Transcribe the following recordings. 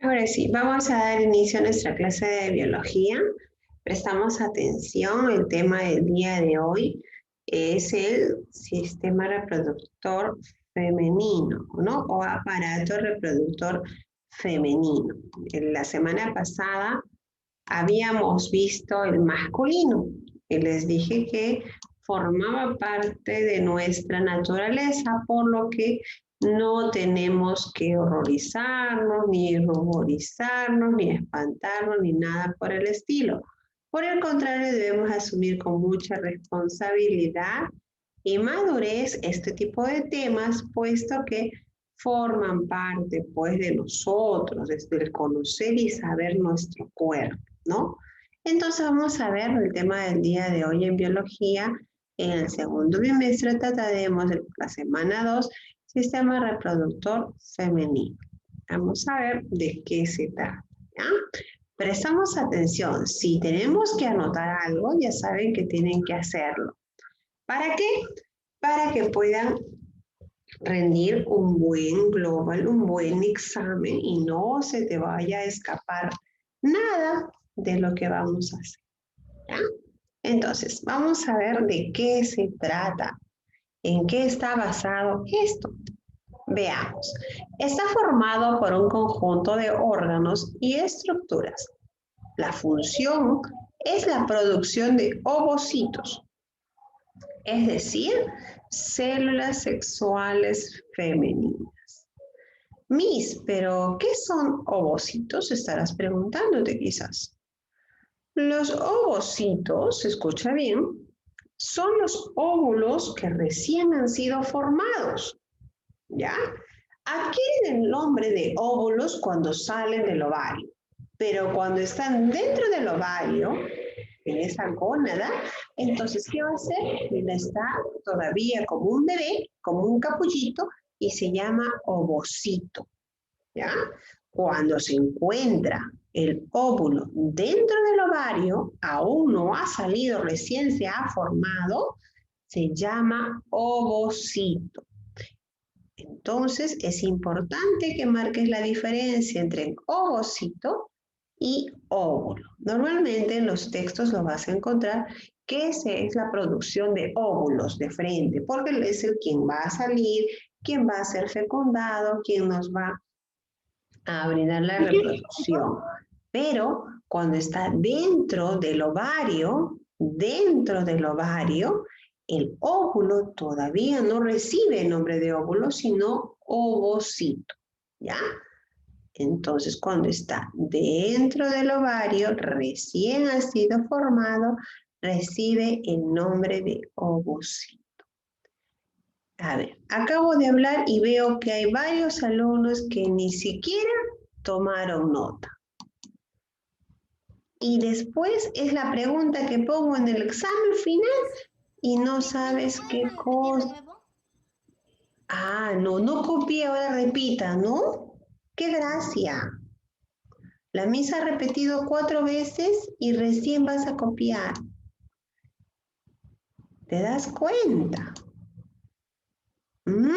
Ahora sí, vamos a dar inicio a nuestra clase de biología. Prestamos atención, el tema del día de hoy es el sistema reproductor femenino, ¿no? O aparato reproductor femenino. En la semana pasada habíamos visto el masculino y les dije que formaba parte de nuestra naturaleza, por lo que no tenemos que horrorizarnos, ni ruborizarnos, ni espantarnos, ni nada por el estilo. Por el contrario, debemos asumir con mucha responsabilidad y madurez este tipo de temas, puesto que forman parte, pues, de nosotros, desde el conocer y saber nuestro cuerpo, ¿no? Entonces vamos a ver el tema del día de hoy en biología. En el segundo bimestre trataremos de la semana 2, sistema reproductor femenino. Vamos a ver de qué se trata, ¿ya? Prestamos atención. Si tenemos que anotar algo, ya saben que tienen que hacerlo. ¿Para qué? Para que puedan rendir un buen global, un buen examen y no se te vaya a escapar nada de lo que vamos a hacer, ¿ya? Entonces, vamos a ver de qué se trata, en qué está basado esto. Veamos, está formado por un conjunto de órganos y estructuras. La función es la producción de ovocitos, es decir, células sexuales femeninas. Pero ¿qué son ovocitos? Estarás preguntándote quizás. Los ovocitos, escucha bien, son los óvulos que recién han sido formados, ¿ya? Adquieren el nombre de óvulos cuando salen del ovario, pero cuando están dentro del ovario, en esa gónada, entonces, ¿qué va a hacer? Está todavía como un bebé, como un capullito, y se llama ovocito, ¿ya? Cuando se encuentra el óvulo dentro del ovario, aún no ha salido, recién se ha formado, se llama ovocito. Entonces, es importante que marques la diferencia entre ovocito y óvulo. Normalmente en los textos lo vas a encontrar que esa es la producción de óvulos de frente, porque es el quien va a salir, quien va a ser fecundado, quien nos va a brindar la reproducción. Pero cuando está dentro del ovario, el óvulo todavía no recibe el nombre de óvulo, sino ovocito, ¿ya? Entonces, cuando está dentro del ovario, recién ha sido formado, recibe el nombre de ovocito. A ver, acabo de hablar y veo que hay varios alumnos que ni siquiera tomaron nota. Y después es la pregunta que pongo en el examen final y no sabes qué cosa. Ah, no copié, ahora repita, ¿no? ¡Qué gracia! La misa ha repetido 4 veces y recién vas a copiar. ¿Te das cuenta? ¿Mm?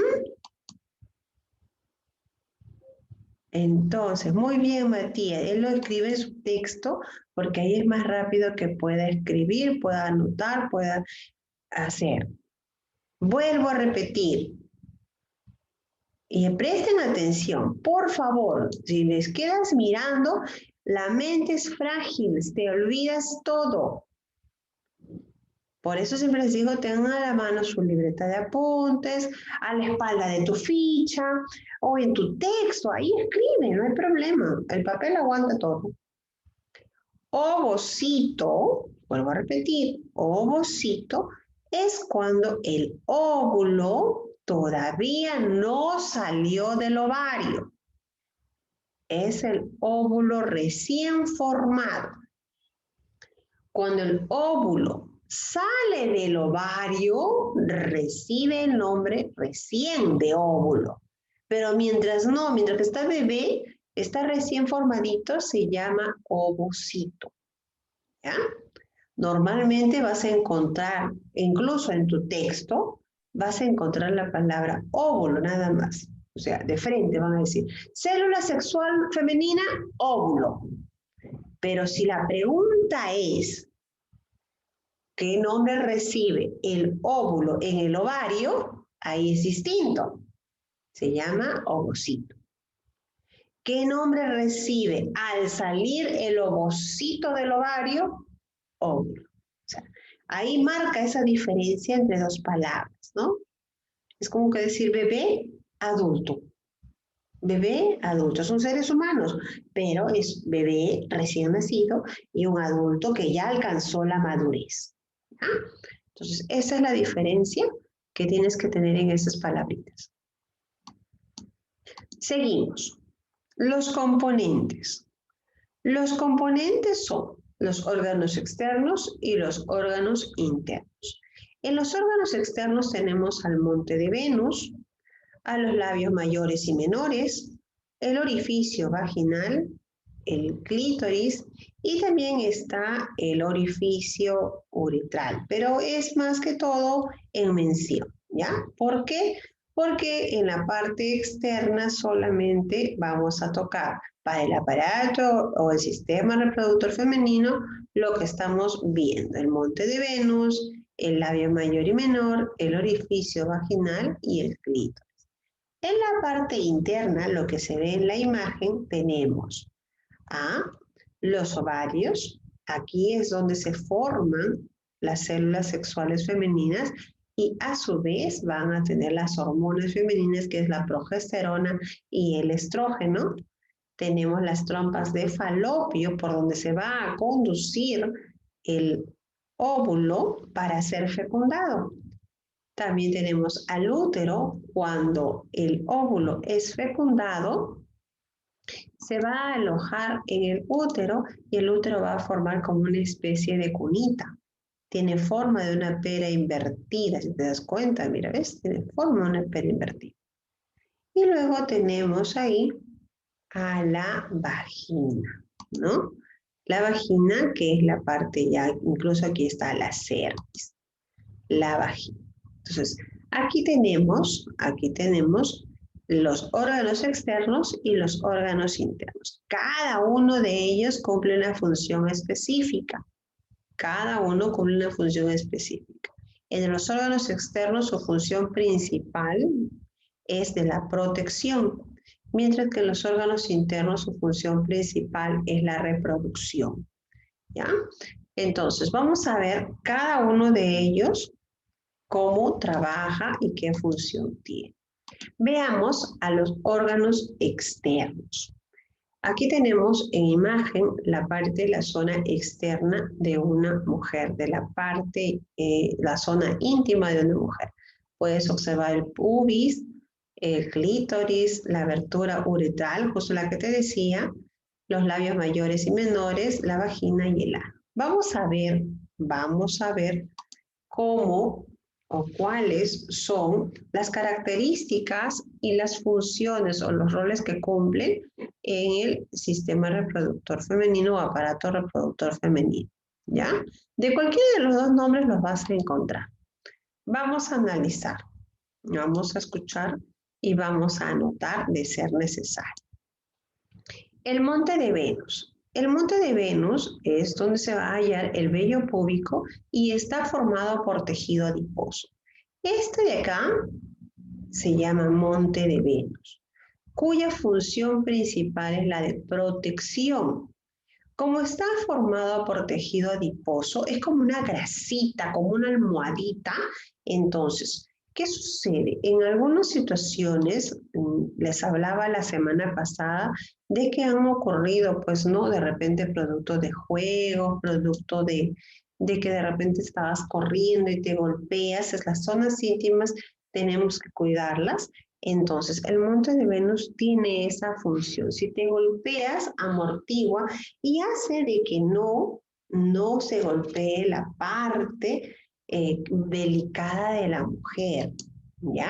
Entonces, muy bien, Matías. Él lo escribe en su texto porque ahí es más rápido que pueda escribir, pueda anotar, pueda hacer. Vuelvo a repetir. Y presten atención, por favor, si les quedas mirando, la mente es frágil, te olvidas todo. Por eso siempre les digo, tengan a la mano su libreta de apuntes, a la espalda de tu ficha o en tu texto, ahí escribe, no hay problema, el papel aguanta todo. Ovocito, vuelvo a repetir, ovocito es cuando el óvulo todavía no salió del ovario. Es el óvulo recién formado. Cuando el óvulo sale del ovario, recibe el nombre recién de óvulo. Pero mientras que está bebé, está recién formadito, se llama ovocito. ¿Ya? Normalmente vas a encontrar, incluso en tu texto, vas a encontrar la palabra óvulo nada más. O sea, de frente van a decir, célula sexual femenina, óvulo. Pero si la pregunta es, ¿qué nombre recibe el óvulo en el ovario? Ahí es distinto. Se llama ovocito. ¿Qué nombre recibe al salir el ovocito del ovario? Óvulo. O sea, ahí marca esa diferencia entre dos palabras, ¿no? Es como que decir bebé, adulto. Bebé, adulto, son seres humanos, pero es bebé recién nacido y un adulto que ya alcanzó la madurez. ¿Ah? Entonces, esa es la diferencia que tienes que tener en esas palabritas. Seguimos. Los componentes. Los componentes son los órganos externos y los órganos internos. En los órganos externos tenemos al monte de Venus, a los labios mayores y menores, el orificio vaginal, el clítoris y también está el orificio uretral, pero es más que todo en mención, ¿ya? ¿Por qué? Porque en la parte externa solamente vamos a tocar para el aparato o el sistema reproductor femenino lo que estamos viendo, el monte de Venus, el labio mayor y menor, el orificio vaginal y el clítoris. En la parte interna, lo que se ve en la imagen, tenemos a los ovarios. Aquí es donde se forman las células sexuales femeninas y a su vez van a tener las hormonas femeninas, que es la progesterona y el estrógeno. Tenemos las trompas de falopio por donde se va a conducir el óvulo para ser fecundado. También tenemos al útero. Cuando el óvulo es fecundado, se va a alojar en el útero y el útero va a formar como una especie de cunita. Tiene forma de una pera invertida, si te das cuenta, mira, ¿ves? Tiene forma de una pera invertida. Y luego tenemos ahí a la vagina, ¿no? La vagina, que es la parte ya, incluso aquí está la cervix, la vagina. Entonces, aquí tenemos los órganos externos y los órganos internos. Cada uno de ellos cumple una función específica. Cada uno cumple una función específica. En los órganos externos su función principal es de la protección, mientras que en los órganos internos su función principal es la reproducción. ¿Ya? Entonces, vamos a ver cada uno de ellos cómo trabaja y qué función tiene. Veamos a los órganos externos. Aquí tenemos en imagen la parte de la zona externa de una mujer, de la parte, la zona íntima de una mujer. Puedes observar el pubis, el clítoris, la abertura uretral, justo la que te decía, los labios mayores y menores, la vagina y el ano. Vamos a ver cómo o cuáles son las características y las funciones o los roles que cumplen en el sistema reproductor femenino o aparato reproductor femenino, ¿ya? De cualquiera de los dos nombres los vas a encontrar. Vamos a analizar, vamos a escuchar y vamos a anotar de ser necesario. El monte de Venus. El monte de Venus es donde se va a hallar el vello púbico y está formado por tejido adiposo. Este de acá se llama monte de Venus, cuya función principal es la de protección. Como está formado por tejido adiposo, es como una grasita, como una almohadita. Entonces, ¿qué sucede? En algunas situaciones, les hablaba la semana pasada, de que han ocurrido, pues, ¿no? De repente producto de juego, producto de que de repente estabas corriendo y te golpeas. Es las zonas íntimas, tenemos que cuidarlas. Entonces, el monte de Venus tiene esa función. Si te golpeas, amortigua y hace de que no se golpee la parte delicada de la mujer, ¿ya?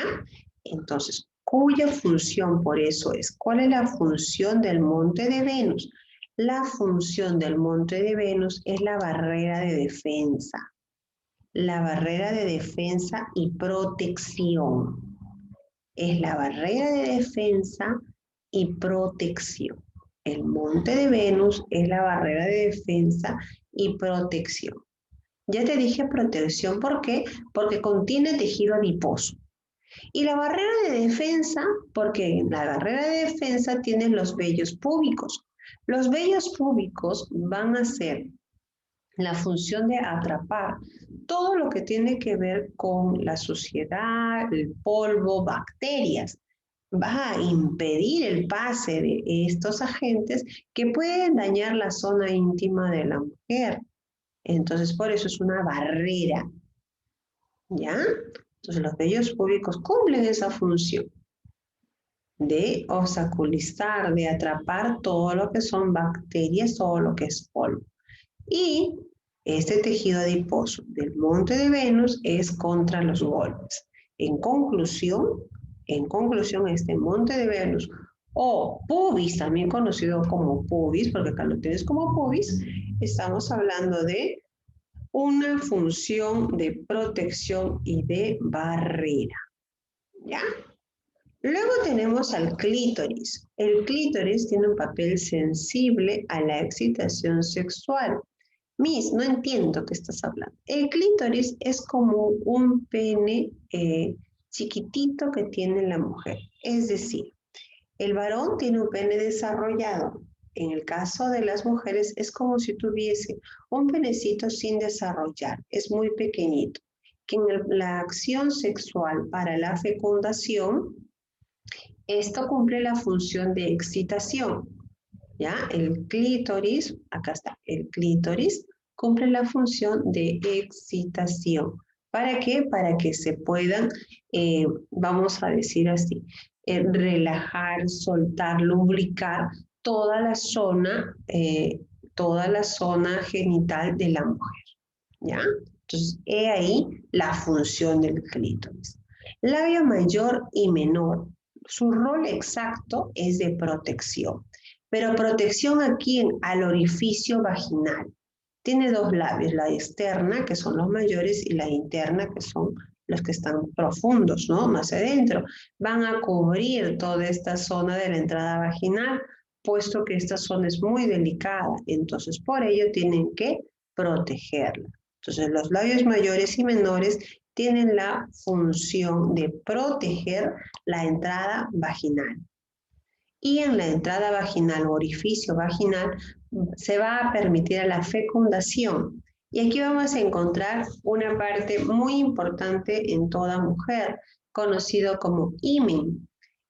Entonces, cuya función por eso es. ¿Cuál es la función del monte de Venus? La función del monte de Venus es la barrera de defensa. La barrera de defensa y protección. es la barrera de defensa y protección. El monte de Venus es la barrera de defensa y protección. Ya te dije protección, ¿por qué? Porque contiene tejido adiposo. Y la barrera de defensa, porque en la barrera de defensa tienen los vellos púbicos. Los vellos púbicos van a ser la función de atrapar todo lo que tiene que ver con la suciedad, el polvo, bacterias. Va a impedir el pase de estos agentes que pueden dañar la zona íntima de la mujer. Entonces, por eso es una barrera, ¿ya? Entonces, los vellos púbicos cumplen esa función de obstaculizar, de atrapar todo lo que son bacterias, todo lo que es polvo. Y este tejido adiposo del monte de Venus es contra los golpes. En conclusión, este monte de Venus o pubis, también conocido como pubis, porque acá lo tienes como pubis, estamos hablando de una función de protección y de barrera, ¿ya? Luego tenemos al clítoris. El clítoris tiene un papel sensible a la excitación sexual. Miss, no entiendo qué estás hablando. El clítoris es como un pene chiquitito que tiene la mujer. Es decir, el varón tiene un pene desarrollado. En el caso de las mujeres es como si tuviese un penecito sin desarrollar. Es muy pequeñito. Que en la acción sexual para la fecundación, esto cumple la función de excitación. ¿Ya? El clítoris, acá está, el clítoris cumple la función de excitación. ¿Para qué? Para que se puedan, vamos a decir así, relajar, soltar, lubricar toda la zona genital de la mujer. ¿Ya? Entonces, he ahí la función del clítoris. Labio mayor y menor. Su rol exacto es de protección, pero protección aquí al orificio vaginal. Tiene dos labios, la externa, que son los mayores, y la interna, que son los que están profundos, ¿no? Más adentro. Van a cubrir toda esta zona de la entrada vaginal, puesto que esta zona es muy delicada. Entonces, por ello tienen que protegerla. Entonces, los labios mayores y menores tienen la función de proteger la entrada vaginal. Y en la entrada vaginal o orificio vaginal se va a permitir a la fecundación. Y aquí vamos a encontrar una parte muy importante en toda mujer, conocido como himen.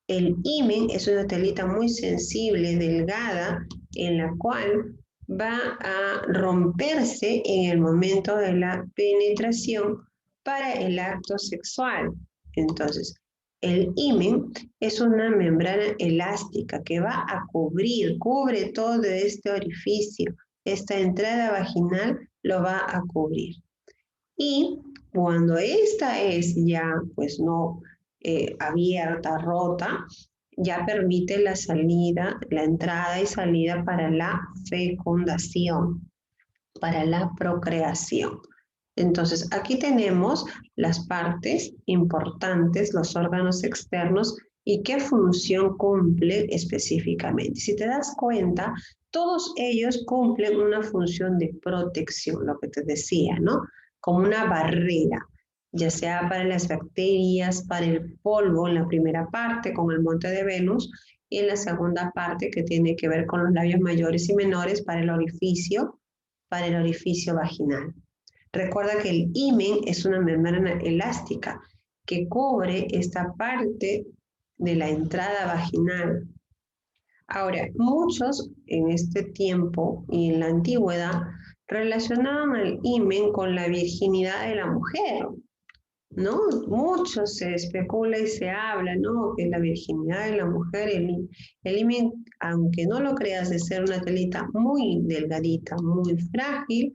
El himen es una telita muy sensible, delgada, en la cual va a romperse en el momento de la penetración para el acto sexual. Entonces, el himen es una membrana elástica que va a cubre todo este orificio. Esta entrada vaginal lo va a cubrir. Y cuando esta es ya, pues no abierta, rota, ya permite la salida, la entrada y salida para la fecundación, para la procreación. Entonces, aquí tenemos las partes importantes, los órganos externos y qué función cumple específicamente. Si te das cuenta, todos ellos cumplen una función de protección, lo que te decía, ¿no? Como una barrera, ya sea para las bacterias, para el polvo en la primera parte con el monte de Venus y en la segunda parte que tiene que ver con los labios mayores y menores para el orificio vaginal. Recuerda que el himen es una membrana elástica que cubre esta parte de la entrada vaginal. Ahora, muchos en este tiempo y en la antigüedad relacionaban al himen con la virginidad de la mujer, ¿no? Mucho se especula y se habla, ¿no? Que la virginidad de la mujer, el himen, aunque no lo creas, de ser una telita muy delgadita, muy frágil,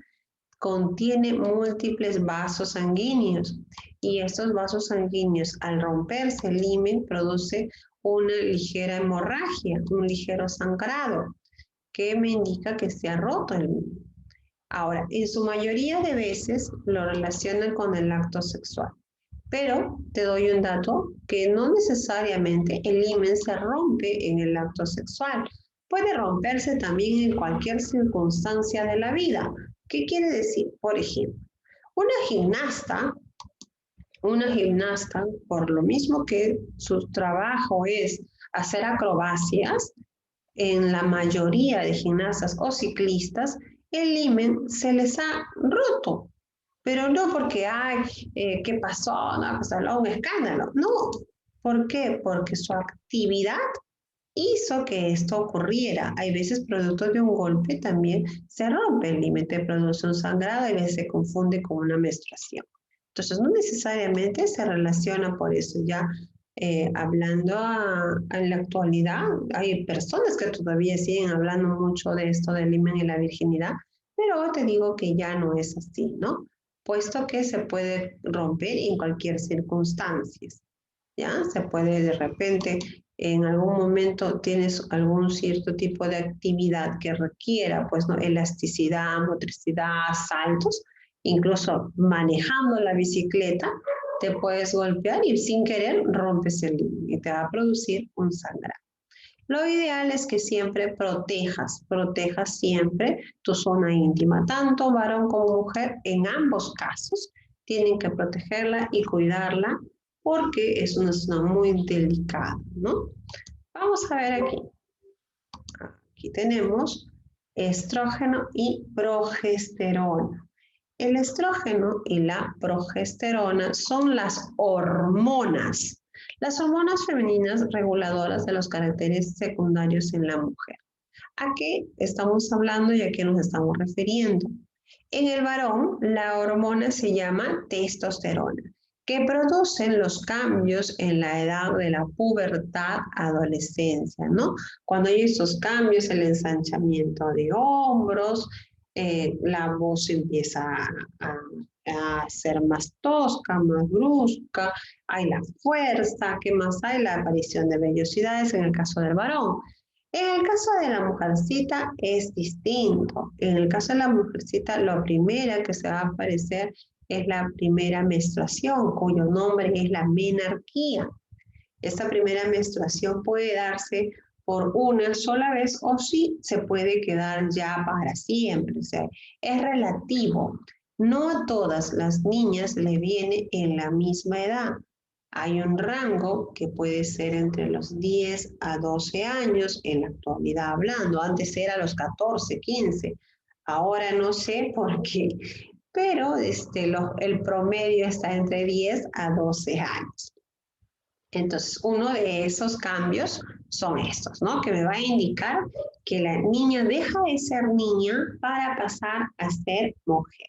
contiene múltiples vasos sanguíneos y estos vasos sanguíneos al romperse el himen produce una ligera hemorragia, un ligero sangrado que me indica que se ha roto el himen. Ahora, en su mayoría de veces lo relacionan con el acto sexual, Pero te doy un dato que no necesariamente el himen se rompe en el acto sexual. Puede romperse también en cualquier circunstancia de la vida. ¿Qué quiere decir? Por ejemplo, una gimnasta, por lo mismo que su trabajo es hacer acrobacias, en la mayoría de gimnastas o ciclistas, el himen se les ha roto. Pero no porque, ay, ¿qué pasó? No, pues habló un escándalo. No. ¿Por qué? Porque su actividad hizo que esto ocurriera. Hay veces producto de un golpe también se rompe el límite, produce un sangrado, y a veces se confunde con una menstruación. Entonces no necesariamente se relaciona por eso. Ya hablando en la actualidad, hay personas que todavía siguen hablando mucho de esto del himen y la virginidad, pero te digo que ya no es así, ¿no? Puesto que se puede romper en cualquier circunstancia. ¿Ya? Se puede de repente, en algún momento tienes algún cierto tipo de actividad que requiera, pues, ¿no? Elasticidad, motricidad, saltos, incluso manejando la bicicleta, te puedes golpear y sin querer rompes el límite y te va a producir un sangrado. Lo ideal es que siempre protejas siempre tu zona íntima, tanto varón como mujer, en ambos casos tienen que protegerla y cuidarla porque es una zona muy delicada, ¿no? Vamos a ver aquí. Aquí tenemos estrógeno y progesterona. El estrógeno y la progesterona son las hormonas femeninas reguladoras de los caracteres secundarios en la mujer. ¿A qué estamos hablando y a qué nos estamos refiriendo? En el varón, la hormona se llama testosterona, que producen los cambios en la edad de la pubertad, adolescencia, ¿no? Cuando hay estos cambios, el ensanchamiento de hombros, la voz empieza a ser más tosca, más brusca, hay la fuerza, ¿qué más hay? La aparición de vellosidades en el caso del varón. En el caso de la mujercita es distinto. En el caso de la mujercita, lo primero que se va a aparecer es la primera menstruación, cuyo nombre es la menarquía. Esta primera menstruación puede darse por una sola vez o sí se puede quedar ya para siempre. O sea, es relativo. No a todas las niñas le viene en la misma edad. Hay un rango que puede ser entre los 10 a 12 años en la actualidad hablando. Antes era los 14, 15. Ahora no sé por qué, pero el promedio está entre 10 a 12 años. Entonces, uno de esos cambios son estos, ¿no? Que me va a indicar que la niña deja de ser niña para pasar a ser mujer.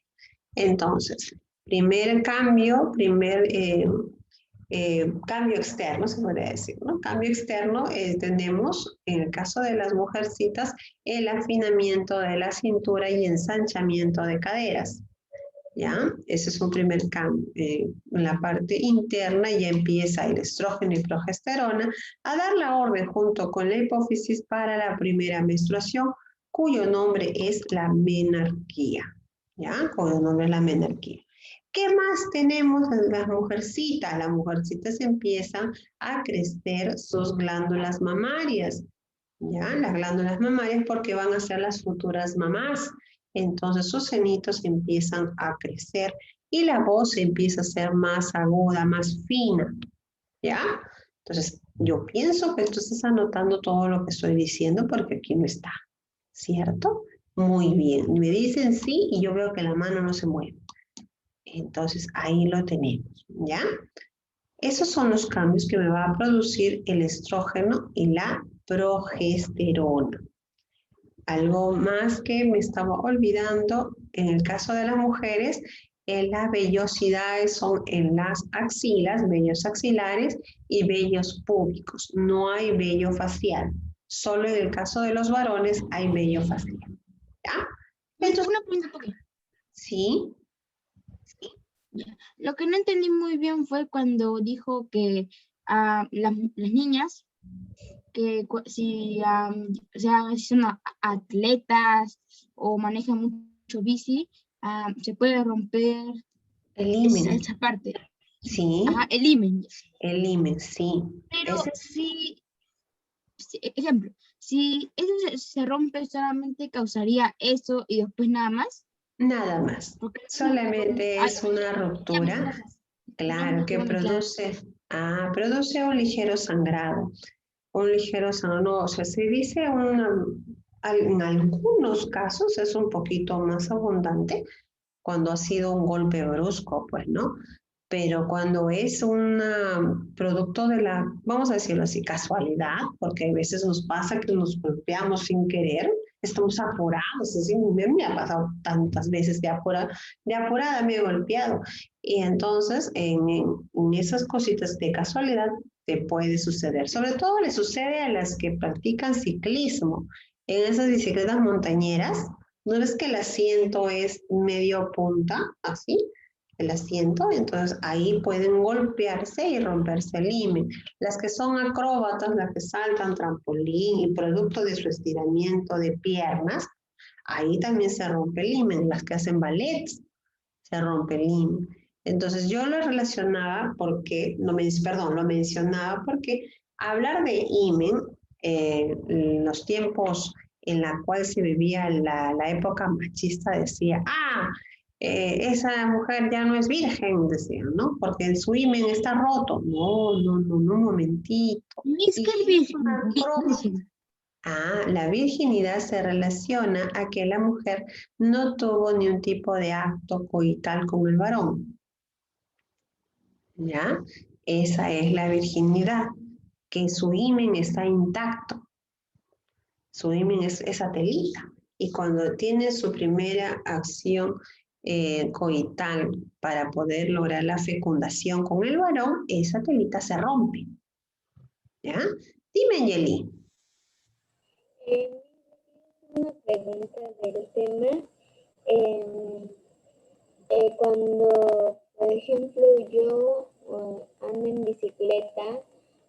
Entonces, primer cambio, cambio externo, se podría decir, ¿no? Cambio externo, tenemos, en el caso de las mujercitas, el afinamiento de la cintura y ensanchamiento de caderas. ¿Ya? Ese es un primer cambio. En la parte interna ya empieza el estrógeno y progesterona a dar la orden junto con la hipófisis para la primera menstruación, cuyo nombre es la menarquía. ¿Ya? Cuyo nombre es la menarquía. ¿Qué más tenemos en las mujercitas? Las mujercitas empiezan a crecer sus glándulas mamarias. ¿Ya? Las glándulas mamarias porque van a ser las futuras mamás. Entonces sus senitos empiezan a crecer y la voz empieza a ser más aguda, más fina, ¿ya? Entonces yo pienso que tú estás anotando todo lo que estoy diciendo porque aquí no está, ¿cierto? Muy bien, me dicen sí y yo veo que la mano no se mueve. Entonces ahí lo tenemos, ¿ya? Esos son los cambios que me va a producir el estrógeno y la progesterona. Algo más que me estaba olvidando, en el caso de las mujeres, las vellosidades son en las axilas, vellos axilares y vellos púbicos. No hay vello facial. Solo en el caso de los varones hay vello facial. ¿Ya? Entonces, Una pregunta, porque sí. lo que no entendí muy bien fue cuando dijo que las niñas, que si son atletas o manejan mucho bici, se puede romper Elimina. esa parte. Sí, Ajá, el himen. el himen, sí. Pero Ese es ejemplo, si eso se rompe, solamente causaría eso y después nada más. nada más. Porque Solamente ay, es una ya me ruptura, queda, claro, que ya me queda. produce un ligero sangrado. Un ligero sangrado, no, o sea, se dice en algunos casos es un poquito más abundante cuando ha sido un golpe brusco, pues, ¿no? Pero cuando es un producto de la, vamos a decirlo así, casualidad, porque a veces nos pasa que nos golpeamos sin querer, estamos apurados, así me ha pasado tantas veces de apurada me he golpeado. Y entonces en esas cositas de casualidad te puede suceder. Sobre todo le sucede a las que practican ciclismo. En esas bicicletas montañeras, ¿no ves que el asiento es medio punta, así? El asiento, entonces ahí pueden golpearse y romperse el himen. Las que son acróbatas, las que saltan trampolín y producto de su estiramiento de piernas, ahí también se rompe el himen. Las que hacen ballet, se rompe el himen. Entonces yo lo relacionaba porque, no me, perdón, lo mencionaba porque hablar de himen en los tiempos en la cual se vivía la época machista decía, esa mujer ya no es virgen, decían, ¿no? Porque su himen está roto. No, no, no, no, un momentito. Es Y que si es una acróbata, virgen. la virginidad se relaciona a que la mujer no tuvo ni un tipo de acto coital con el varón, ¿ya? Esa es la virginidad, que su himen está intacto, su himen es esa telita. Y cuando tiene su primera acción coital para poder lograr la fecundación con el varón, esa telita se rompe, ¿ya? Dime, Yeli. Eh, una pregunta del tema. em, Cuando, por ejemplo, yo ando en bicicleta,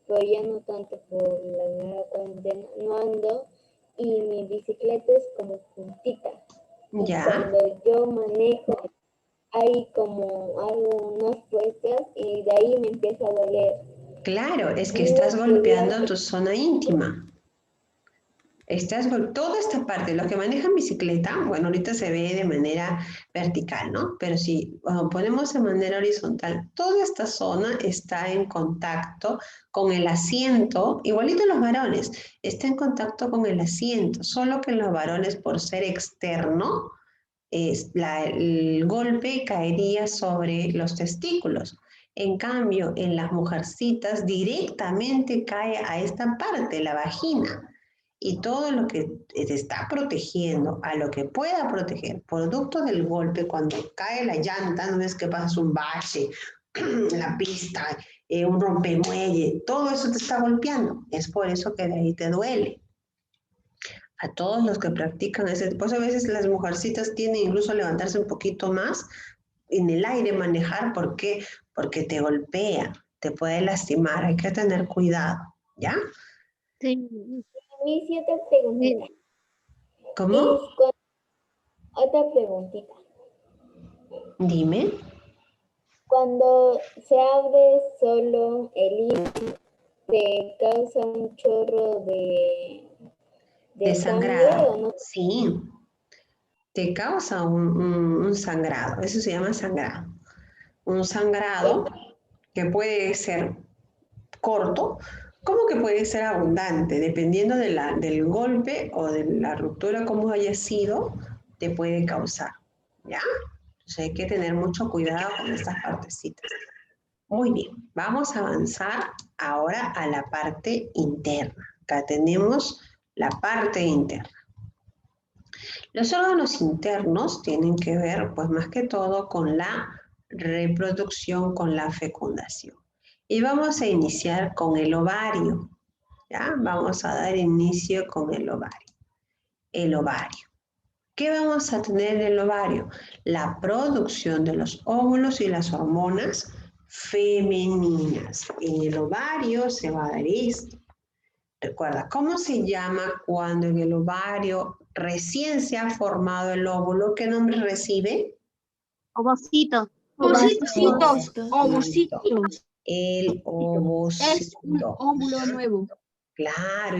pero ya no tanto por la nueva cuarentena, no ando y mi bicicleta es como puntita. Y ¿Ya? cuando yo manejo, hay como algo, unas puestas y de ahí me empieza a doler. Claro, es que No estás sería, golpeando tu zona íntima. Toda esta parte, los que manejan bicicleta, bueno, ahorita se ve de manera vertical, ¿no? Pero si ponemos de manera horizontal, toda esta zona está en contacto con el asiento, igualito los varones, está en contacto con el asiento, solo que los varones, por ser externo, el golpe caería sobre los testículos. En cambio, en las mujercitas directamente cae a esta parte, la vagina. Y todo lo que te está protegiendo, a lo que pueda proteger, producto del golpe, cuando cae la llanta, no ves que pasas un bache, la pista, un rompemuelle, todo eso te está golpeando. Es por eso que de ahí te duele. A todos los que practican ese, pues a veces las mujercitas tienen incluso a levantarse un poquito más en el aire, manejar, ¿por qué? Porque te golpea, te puede lastimar, hay que tener cuidado, ¿ya? Sí. a mí sí otra preguntita. ¿Cómo? Es con, otra preguntita. Dime. Cuando se abre solo el hilo, ¿te causa un chorro De de sangre o sangrado, no? sí, te causa un sangrado, eso se llama sangrado. Un sangrado que puede ser corto, como que puede ser abundante, dependiendo del golpe o de la ruptura como haya sido, te puede causar, ¿ya? Entonces hay que tener mucho cuidado con estas partecitas. Muy bien, vamos a avanzar ahora a la parte interna. Acá tenemos la parte interna. Los órganos internos tienen que ver, pues más que todo, con la reproducción, con la fecundación. Y vamos a iniciar con el ovario, ¿ya? Vamos a dar inicio con el ovario. El ovario. ¿Qué vamos a tener en el ovario? La producción de los óvulos y las hormonas femeninas. En el ovario se va a dar esto. Recuerda, ¿cómo se llama cuando en el ovario recién se ha formado el óvulo? ¿Qué nombre recibe? Ovocito. Ovocitos. Listo. Ovocitos. El Es un ovocito. óvulo nuevo. Claro,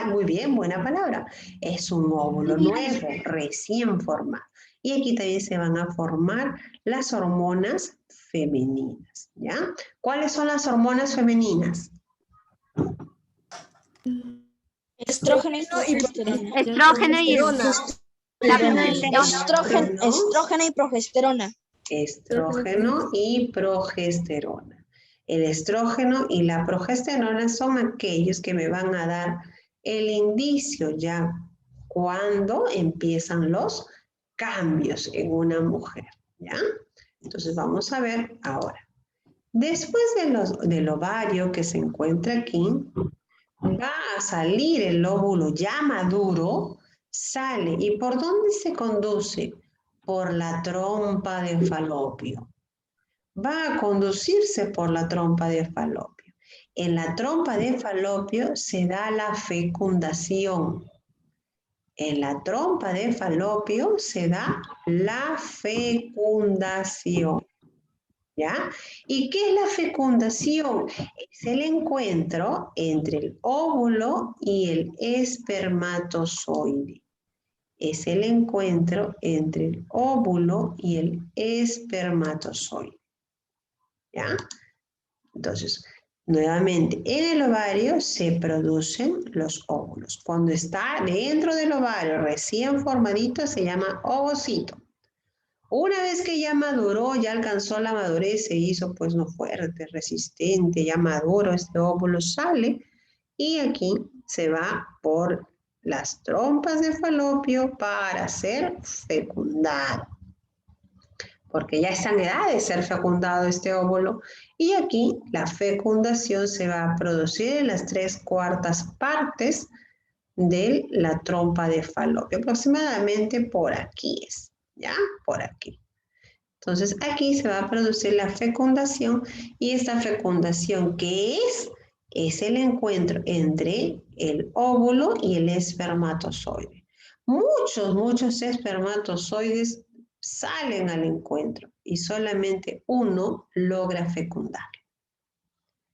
muy bien, buena palabra. Es un óvulo nuevo, recién formado. Y aquí también se van a formar las hormonas femeninas, ¿ya? ¿Cuáles son las hormonas femeninas? Estrógeno y progesterona. Estrógeno y la progesterona. Estrógeno y progesterona. Estrógeno y progesterona. El estrógeno y la progesterona son aquellos que me van a dar el indicio ya cuando empiezan los cambios en una mujer, ¿ya? Entonces vamos a ver ahora. Después del ovario que se encuentra aquí, va a salir el óvulo ya maduro, sale. ¿Y por dónde se conduce? Por la trompa de falopio. Va a conducirse por la trompa de falopio. En la trompa de falopio se da la fecundación. En la trompa de falopio se da la fecundación. ¿Ya? ¿Y qué es la fecundación? Es el encuentro entre el óvulo y el espermatozoide. Es el encuentro entre el óvulo y el espermatozoide. ¿Ya? Entonces, nuevamente, en el ovario se producen los óvulos. Cuando está dentro del ovario recién formadito se llama ovocito. Una vez que ya maduró, ya alcanzó la madurez, se hizo pues no fuerte, resistente, ya maduro, este óvulo sale y aquí se va por las trompas de falopio para ser fecundado. Porque ya está en edad de ser fecundado este óvulo y aquí la fecundación se va a producir en las 3/4 partes de la trompa de falopio, aproximadamente por aquí es. ¿Ya? Por aquí. Entonces, aquí se va a producir la fecundación y esta fecundación, ¿qué es? Es el encuentro entre el óvulo y el espermatozoide. Muchos espermatozoides salen al encuentro y solamente uno logra fecundar.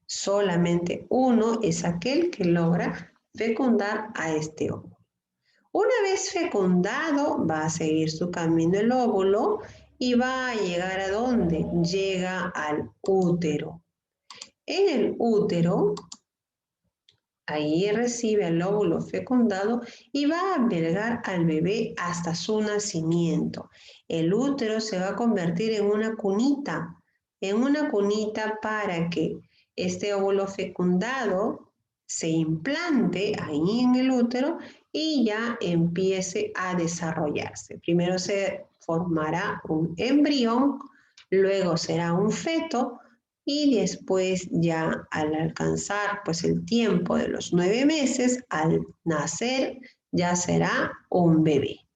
Solamente uno es aquel que logra fecundar a este óvulo. Una vez fecundado, va a seguir su camino el óvulo y va a llegar ¿a dónde? Llega al útero. En el útero, ahí recibe al óvulo fecundado y va a albergar al bebé hasta su nacimiento. El útero se va a convertir en una cunita para que este óvulo fecundado se implante ahí en el útero y ya empiece a desarrollarse. Primero se formará un embrión, luego será un feto y después ya al alcanzar pues el tiempo de los 9 meses, al nacer ya será un bebé.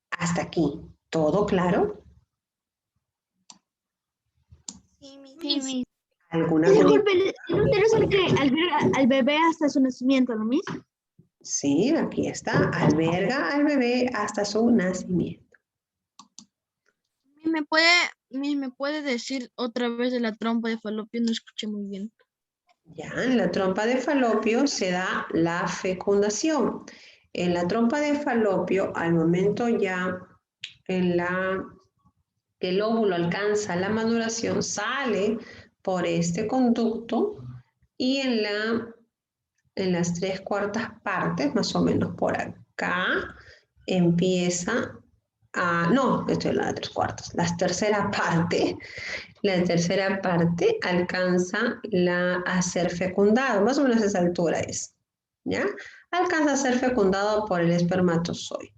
Hasta aquí, ¿todo claro? Sí. ¿Alguna Disculpe, ¿el útero es el que alberga al bebé hasta su nacimiento, no mismo? Sí, aquí está, alberga al bebé hasta su nacimiento. ¿Me puede decir otra vez de la trompa de falopio? No escuché muy bien. Ya, en la trompa de falopio se da la fecundación. En la trompa de falopio, al momento ya que el óvulo alcanza la maduración, sale por este conducto y en las 3/4 partes, más o menos por acá, empieza no, estoy en la 3/4, la tercera parte alcanza a ser fecundado, más o menos a esa altura es, ¿ya? Alcanza a ser fecundado por el espermatozoide.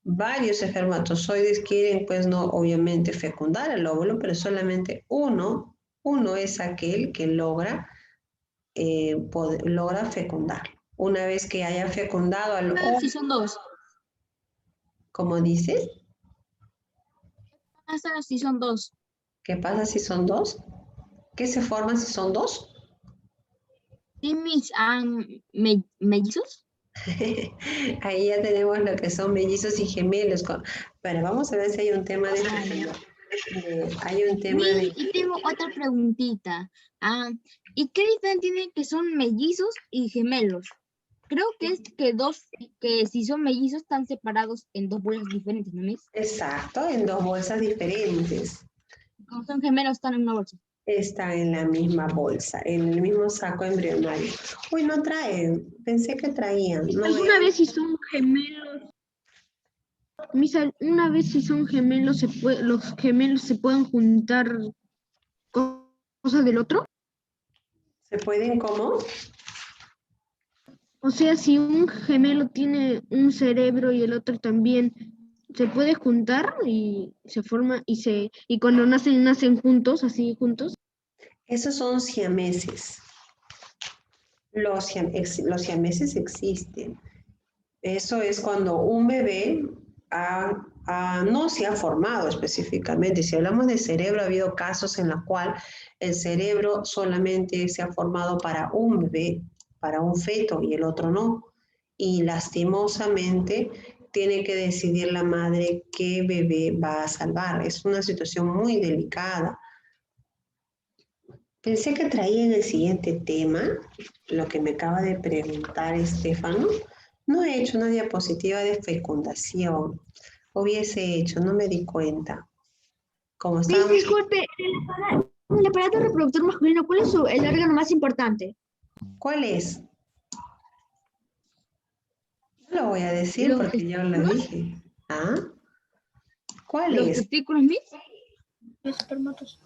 Varios espermatozoides quieren, pues no, obviamente fecundar el óvulo, pero solamente uno es aquel que logra fecundar. Una vez que haya fecundado al óvulo. Si son dos. ¿Cómo dices? ¿Qué pasa si son dos? ¿Qué pasa si son dos? ¿Qué se forma si son dos? ¿Sí mis mellizos? Ahí ya tenemos lo que son mellizos y gemelos. Pero vamos a ver si hay un tema hay un tema Miss, de... y tengo otra preguntita. Ah, ¿y qué diferencia tienen que son mellizos y gemelos? Creo que es que si son mellizos están separados en dos bolsas diferentes, ¿no, Miss? Exacto, en dos bolsas diferentes. Como son gemelos están en una bolsa. Está en la misma bolsa, en el mismo saco embrionario. Uy, no traen. Pensé que traían. No ¿Alguna veo. vez si son gemelos? Misa, una vez si son gemelos, los gemelos se pueden juntar cosas del otro. ¿Se pueden cómo? O sea, si un gemelo tiene un cerebro y el otro también, se puede juntar y se forma y cuando nacen juntos, así juntos. Esos son siameses. Los siameses existen. Eso es cuando un bebé no se ha formado específicamente. Si hablamos de cerebro, ha habido casos en los cuales el cerebro solamente se ha formado para un bebé, para un feto y el otro no. Y lastimosamente tiene que decidir la madre qué bebé va a salvar. Es una situación muy delicada. Pensé que traía en el siguiente tema lo que me acaba de preguntar Estefano. No he hecho una diapositiva de fecundación. Hubiese hecho, no me di cuenta. Como Miss, estábamos, disculpe, en el aparato reproductor masculino, ¿cuál es el órgano más importante? ¿cuál es? No lo voy a decir ¿Los porque ya lo testículos? dije. ¿Ah? ¿Cuál ¿Los es? testículos, Miss? Los espermatos.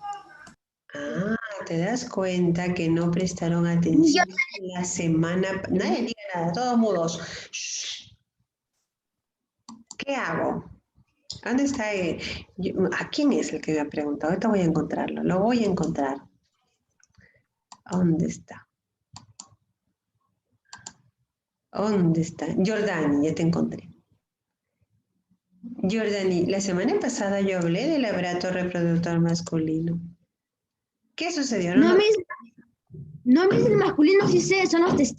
Ah, te das cuenta que no prestaron atención la semana. Nadie diga nada, todos mudos. Shh. ¿Qué hago? ¿Dónde está? ¿A quién es el que me ha preguntado? Ahorita voy a encontrarlo, lo voy a encontrar. ¿Dónde está? ¿Dónde está? Jordani, ya te encontré. Jordani, la semana pasada yo hablé del aparato reproductor masculino. ¿Qué sucedió? No, Miss, el masculino sí sé, son los testículos.